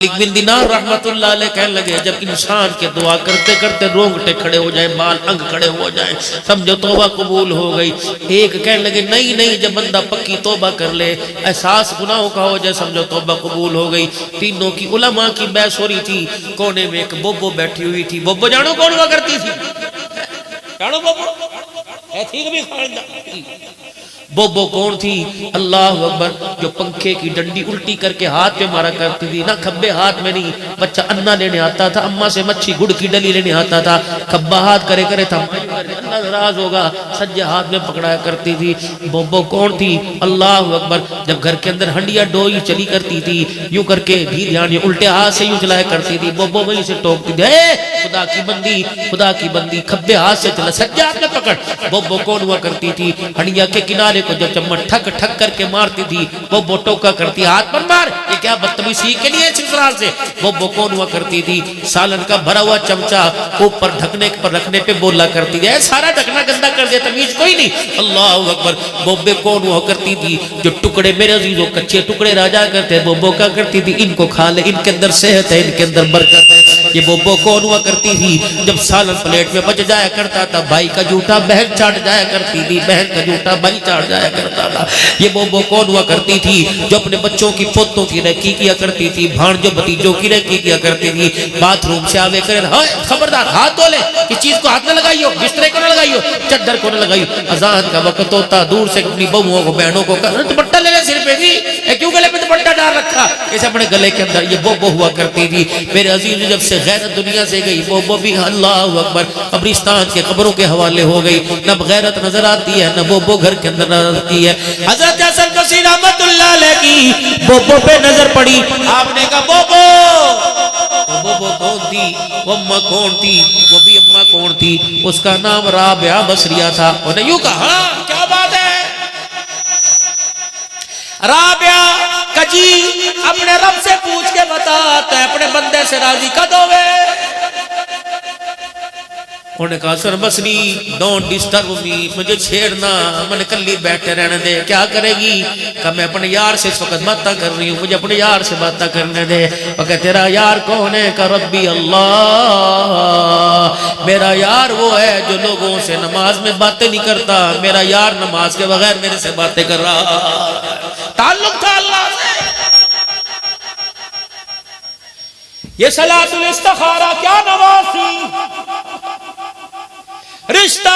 مالک بن دینار رحمت اللہ علیہ کہنے لگے جب انسان کے دعا کرتے کرتے رونگٹے کھڑے ہو جائیں، بال انگ کھڑے ہو جائیں، سمجھو توبہ قبول ہو گئی۔ ایک کہنے لگے نہیں جب بندہ پکی توبہ کر لے، احساس گناہوں کا ہو جائے، سمجھو توبہ قبول ہو گئی۔ تینوں کی علماء کی بحث ہو رہی تھی، کونے میں ایک بوبو بیٹھی ہوئی تھی۔ بوبو جانو کون ہوا کرتی تھی؟ جانو بوبو ہے تھی کبھی خاندہ؟ بوبو کون تھی؟ اللہ اکبر، جو پنکھے کی ڈنڈی الٹی کر کے ہاتھ پہ مارا کرتی تھی، نہ کھبے ہاتھ میں نہیں، بچہ انا لینے آتا تھا، اماں سے مچھی گڑ کی ڈلی لینے آتا تھا، کھبا ہاتھ کرے تھا، اللہ ناراض ہوگا، سجے ہاتھ میں پکڑایا کرتی تھی۔ بوبو کون تھی؟ اللہ اکبر، جب گھر کے اندر ہنڈیا ڈوئی چلی کرتی تھی، یوں کر کے بھی دھیان الٹے ہاتھ سے یوں چلایا کرتی تھی، بوبو وہیں سے ٹوکتی تھی، اے خدا کی بندی کھبے ہاتھ سے چلا، سجے ہاتھ میں پکڑ۔ بوبو کون ہوا کرتی تھی؟ ہنڈیا کے کنارے کو جب چمڑ ٹھک ٹھک کر کے مارتی تھی، وہ ٹوکا کرتی، ہاتھ پر مار، یہ کیا بدتمیزی کے لیے سسرال سے۔ وہ کون ہوا کرتی تھی؟ سالن کا بھرا ہوا چمچہ اوپر ڈھکنے پر رکھنے پہ بولا کرتی تھی، سارا ڈھکنا گندا کر دیا، تمیز کوئی نہیں۔ اللہ اکبر، بوبے کون ہوا کرتی تھی؟ جو ٹکڑے میرے عزیزوں کچے ٹکڑے راجا کرتے، بوبو کیا کرتی تھی؟ ان کو کھا لے، ان کے اندر صحت ہے، ان کے اندر برکت ہے۔ یہ بوبو کون ہوا کرتی تھی؟ جب سالن پلیٹ میں بچ جایا کرتا تھا، بھائی کا جھوٹا بہن چاٹ جایا کرتی تھی، بہن کا جھوٹا بھائی چاٹ جایا کرتا تھا۔ یہ بوبو کون ہوا کرتی تھی؟ جو اپنے بچوں کی پوتوں کی رکی کیا کرتی تھی، بھانجوں بھتیجوں کی رکی کیا کرتی تھی، باتھ روم سے آوے کرے، خبردار ہاتھ دھو لے، اس چیز کو ہاتھ نہ لگائیو، بسترے کو نہ لگائیو، چادر کو نہ لگائیو۔ اذان کا وقت ہوتا، دور سے اپنی بہوؤں کو بہنوں کو دوپٹہ لے لے سر پہ، جی کیوں گلے پہ دوپٹہ ڈال رکھا؟ اسے اپنے گلے کے اندر۔ یہ بوبو ہوا کرتی تھی۔ میرے عزیز، جب سے غیرت دنیا سے گئی، بوبو بھی اللہ اکبر قبرستان کے قبروں کے حوالے ہو گئی، نہ غیرت نظر آتی ہے، نہ بوبو گھر کے اندر نظر آتی ہے۔ حضرت حسن بصری رحمت اللہ علیہ کی بوبو پہ نظر پڑی، آپ نے کہا بوبو کون تھی؟ وہ اماں کون تھی؟ وہ بھی اماں کون تھی؟ اس کا نام رابعہ بصریہ تھا۔ انہوں نے یوں کہا، ہاں کیا بات ہے؟ رابعہ کجی اپنے رب سے پوچھ کے بتاتا ہے، اپنے بندے سے راضی کد ہوئے؟ انہوں نے کہا حسن بصری ڈونٹ ڈسٹرب می، مجھے چھیڑنا، میں نے کلی بیٹھے رہنے دے۔ کیا کرے گی؟ کہ میں اپنے یار سے اس وقت باتیں کر رہی ہوں، مجھے اپنے یار سے باتیں کرنے دے۔ وہ کہ تیرا یار کون ہے؟ کہ ربی اللہ، میرا یار وہ ہے جو لوگوں سے نماز میں باتیں نہیں کرتا، میرا یار نماز کے بغیر میرے سے باتیں کر رہا۔ تعلق تھا اللہ سے۔ یہ صلاۃ الاستخارہ کیا نماز تھی؟ رشتہ،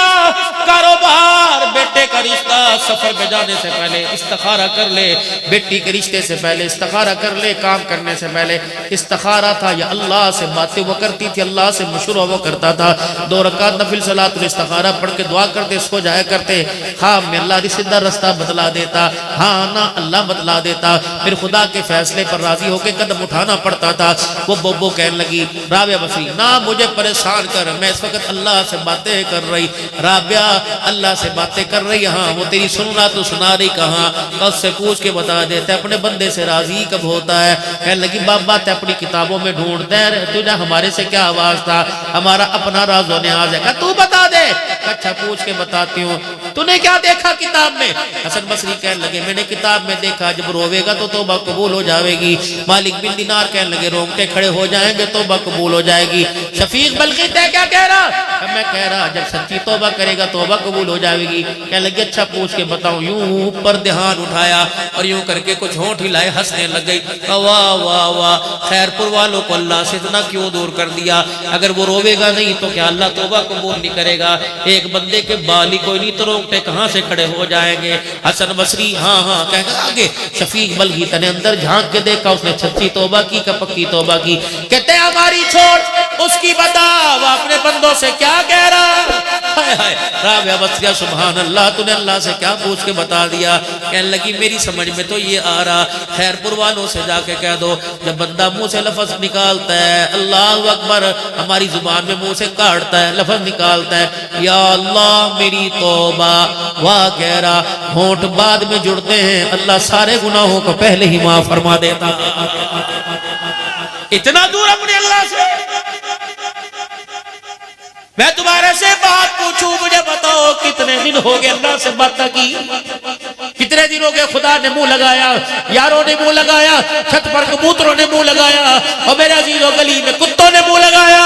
کاروبار، بیٹے کا رشتہ، سفر پہ جانے سے پہلے استخارہ کر لے، بیٹی کے رشتے سے پہلے استخارہ کر لے، کام کرنے سے پہلے استخارہ تھا۔ یا اللہ سے باتیں وہ کرتی تھی، اللہ سے مشورہ وہ کرتا تھا۔ 2 رکعت نفل صلاۃ الاستخارہ پڑھ کے دعا کرتے، سو جایا کرتے، ہاں میں اللہ رشتہ دار رستہ بتلا دیتا، ہاں نہ اللہ بتلا دیتا، پھر خدا کے فیصلے پر راضی ہو کے قدم اٹھانا پڑتا تھا۔ وہ بوبو کہنے لگی، رابعہ بصری نہ مجھے پریشان کر، میں اس وقت اللہ سے باتیں کر رہی۔ رابعہ اللہ سے باتیں کر رہی، ہاں وہ تیری سننا تو سنا رہی، کہاں اس سے پوچھ کے بتا دیتا ہے اپنے بندے سے راضی کب ہوتا ہے۔ کہنے لگی بابا تے اپنی کتابوں میں ڈھونڈتا ہے، تجھے ہمارے سے کیا آواز تھا؟ ہمارا اپنا راز و نیاز ہے۔ کہا تو بتا دے۔ اچھا پوچھ کے بتاتی ہوں، تو نے کیا دیکھا کتاب میں؟ حسن بصری کہنے لگے میں نے کتاب میں دیکھا جب روے گا تو توبہ قبول ہو جاوے گی۔ مالک بن دینار کہنے لگے رونگٹے کھڑے ہو جائیں گے توبہ قبول ہو جائے گی۔ شفیق بلخی تے کیا کہہ رہا؟ میں کہہ رہا جب سچی توبہ کرے گا توبہ قبول ہو جائے گی۔ کہنے لگے اچھا پوچھ کے بتاؤں۔ یوں اوپر دھیان اٹھایا اور یوں کر کے کچھ ہونٹ ہلائے، ہنسنے لگ گئی۔ واہ واہ واہ، خیر پور والوں کو اللہ سے اتنا کیوں دور کر دیا؟ اگر وہ روے گا نہیں تو کیا اللہ توبہ قبول نہیں کرے گا؟ ایک بندے کے بال ہی کوئی نہیں تو رونگٹے کہاں سے کھڑے ہو جائیں گے؟ حسن بصری ہاں ہاں کہہ کر آگے۔ شفیق بلخی نے اندر جھانک کے دیکھا، اس نے سچی توبہ کی کہ پکی توبہ کی؟ کہتے ہیں ہماری چھوڑ، اس کی بتا وہ اپنے بندوں سے کیا کہہ رہا؟ ہائے ہائے، رابعہ بصریہ سبحان اللہ، تو نے اللہ سے کیا پوچھ کے بتا دیا؟ کہنے لگی میری سمجھ میں تو یہ آ رہا، خیر پور والوں سے جا کے کہہ دو جب بندہ منہ سے لفظ نکالتا ہے اللہ اکبر، ہماری زبان میں منہ سے کاٹتا ہے لفظ نکالتا ہے یا اللہ میری توبہ، واہ کہہ رہا، ہونٹ بعد میں جڑتے ہیں، اللہ سارے گناہوں کو پہلے ہی معاف فرما دیتا۔ اتنا دور اپنے اللہ سے۔ میں تمہارے سے بات پوچھوں، مجھے بتاؤ کتنے دن ہو گئے اللہ سے باتیں کی؟ کتنے دنوں کے خدا نے منہ لگایا، یاروں نے منہ لگایا، چھت پر کبوتروں نے منہ لگایا، اور میرے عزیزوں گلی میں کتوں نے منہ لگایا،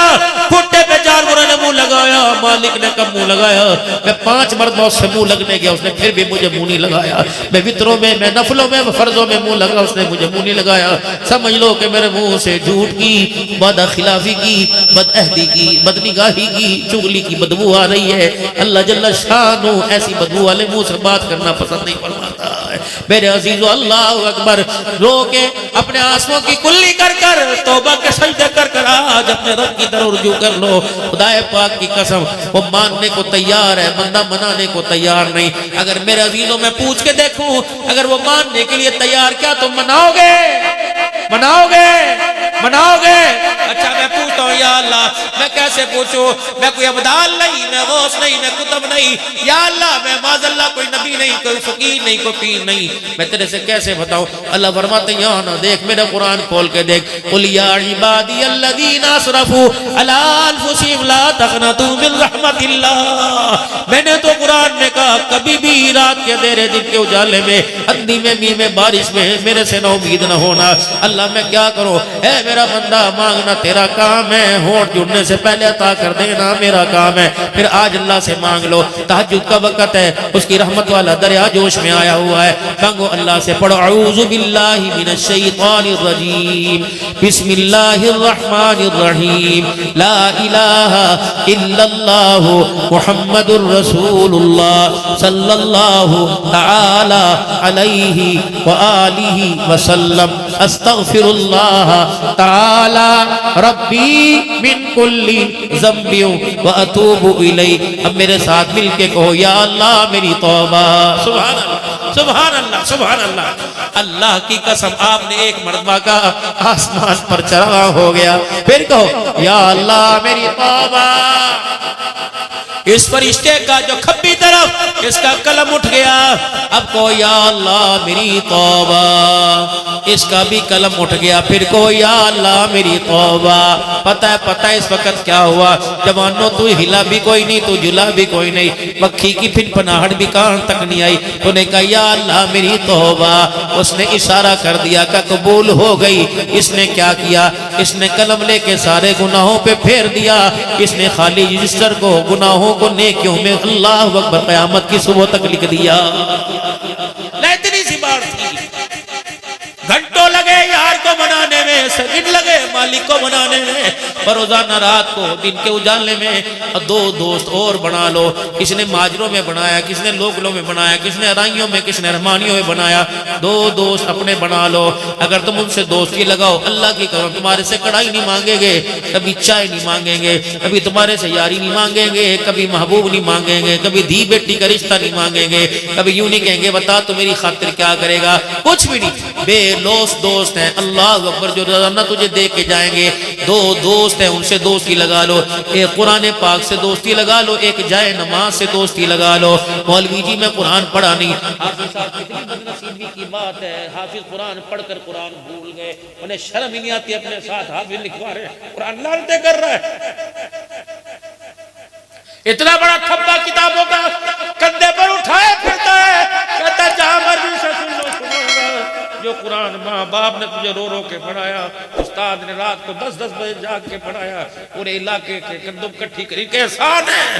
کھٹے پہ جانوروں نے منہ لگایا، مالک نے کب منہ لگایا؟ میں 5 مرتبہ اس سے منہ لگنے گیا، اس نے پھر بھی مجھے منہ نہیں لگایا۔ میں وطروں میں، میں نفلوں میں، فرضوں میں منہ لگا، اس نے مجھے منہ نہیں لگایا۔ سمجھ لو کہ میرے منہ سے جھوٹ کی، وعدہ خلافی کی، بد عہدی کی، بد نگاہی کی، چغلی کی بدبو آ رہی ہے۔ اللہ جل شانہ ایسی بدبو والے منہ سے بات کرنا پسند نہیں فرماتا ہے۔ میرے عزیزو، اللہ اکبر، رو کے اپنے آنسوؤں کی کلی کر کر، توبہ کے سجدے کر کر آج اپنے رب کی طرف رجوع کر لو۔ خدا پاک کی قسم، وہ ماننے کو تیار ہے، بندہ منانے کو تیار نہیں۔ اگر میرے عزیزوں میں پوچھ کے دیکھوں، اگر وہ ماننے کے لیے تیار، کیا تم مناؤ گے؟ مناؤ گے؟ مناؤ گے؟ اچھا میں پوچھتا ہوں یا اللہ، میں کیسے پوچھوں؟ میں کوئی عبدال نہیں، میں غوث نہیں، میں کتب نہیں، یا اللہ میں معاذ اللہ کوئی نبی نہیں، کوئی فقیر نہیں، کوئی پیر نہیں، میں تیرے سے کیسے بتاؤں؟ اللہ فرماتے ہیں یہاں نہ دیکھ، میرا قرآن کھول کے دیکھ، قل یا عبادی الذین اسرفوا علی انفسہم لا تقنطوا من رحمت اللہ۔ میں نے تو قرآن میں کہا کبھی بھی رات کے اندھیرے دن کے اجالے میں، اندھی میں، می میں، بارش میں میرے سے نہ امید نہ ہونا۔ اللہ میں کیا کروں؟ اے میرا بندہ، مانگنا تیرا کام ہے، ہونٹ جڑنے سے پہلے عطا کر دینا میرا کام ہے۔ پھر آج اللہ سے مانگ لو، تہجد کا وقت ہے، اس کی رحمت والا دریا جوش میں آیا ہوا ہے، مانگو اللہ سے، پڑھو اعوذ باللہ من الشیطان الرجیم، بسم اللہ الرحمن الرحیم، لا الہ الا اللہ محمد الرسول اللہ صلی اللہ تعالی علیہ وآلہ وسلم، استغفر اللہ تعالی ربی من کل ذنب واتوب الیہ۔ اب میرے ساتھ مل کے کہو یا اللہ میری توبہ۔ سبحان اللہ، سبحان اللہ، سبحان اللہ۔ اللہ کی قسم، آپ نے ایک مرتبہ کا آسمان پر چراغاں ہو گیا، پھر کہو یا اللہ میری توبہ۔ اس فرشتے کا جو کھبی طرف اس کا قلم اٹھ گیا، اب کو یا اللہ میری توبہ، اس کا بھی قلم اٹھ گیا، پھر کو یا اللہ میری توبہ۔ پتہ ہے اس وقت کیا ہوا؟ جوانوں تو ہلا بھی کوئی نہیں، تو جلا بھی کوئی نہیں، مکھی کی پھن پناہٹ بھی کان تک نہیں آئی، تو نے کہا یا اللہ میری توبہ۔ اس نے اشارہ کر دیا کہ قبول ہو گئی۔ اس نے کیا کیا؟ اس نے قلم لے کے سارے گناہوں پہ پھیر دیا، اس نے خالی رجسٹر کو گناہوں کو نیکیوں میں اللہ اکبر قیامت کی صبح تک لکھ دیا۔ اتنی سی بات تھی، گھنٹوں لگے یار کو منانے میں، سیکنڈ لگے مالک کو منانے میں، پر روزانہ رات کو دن کے اجالے میں 2 دوست اور بنا لو۔ کس نے ماجروں میں بنایا، کس نے لوگلوں میں بنایا، کس نے ارائیوں میں، کس نے رحمانیوں میں بنایا، 2 دوست اپنے بنا لو۔ اگر تم ان سے دوستی لگاؤ، اللہ کی کرو، تمہارے سے کڑھائی نہیں مانگیں گے، کبھی چائے نہیں مانگیں گے، کبھی تمہارے سے یاری نہیں مانگیں گے، کبھی محبوب نہیں مانگیں گے، کبھی دھی بیٹی کا رشتہ نہیں مانگیں گے، کبھی یوں نہیں کہیں گے بتا تو میری خاطر کیا کرے گا، کچھ بھی نہیں۔ بے لوس دوست ہیں، اللہ اکبر، جو روزانہ تجھے دے کے جائیں گے۔ 2 دوست ہیں، ان سے دوستی لگا لو، ایک قرآن پاک سے دوستی لگا لو، ایک جائے نماز سے دوستی لگا لو۔ مولوی جی میں قرآن پڑھا نہیں، حافظ صاحب کتنی بدنصیبی کی بات ہے، حافظ قرآن پڑھ کر قرآن بھول گئے، انہیں شرم ہی نہیں آتی، اپنے ساتھ حافظ لکھوا رہے ہیں، قرآن لعنتیں کر رہا ہے۔ اتنا بڑا تھبا کتابوں کا کندھے پر اٹھائے پھرتا ہے، کہتا ہے جہاں مرضی سے سن لو، سنوں گا۔ جو قرآن ماں باپ نے تجھے رو رو کے پڑھایا، استاد نے رات کو 10-10 بجے جاگ کے پڑھایا، پورے علاقے کے گندم کٹھی کری کے احسان ہے،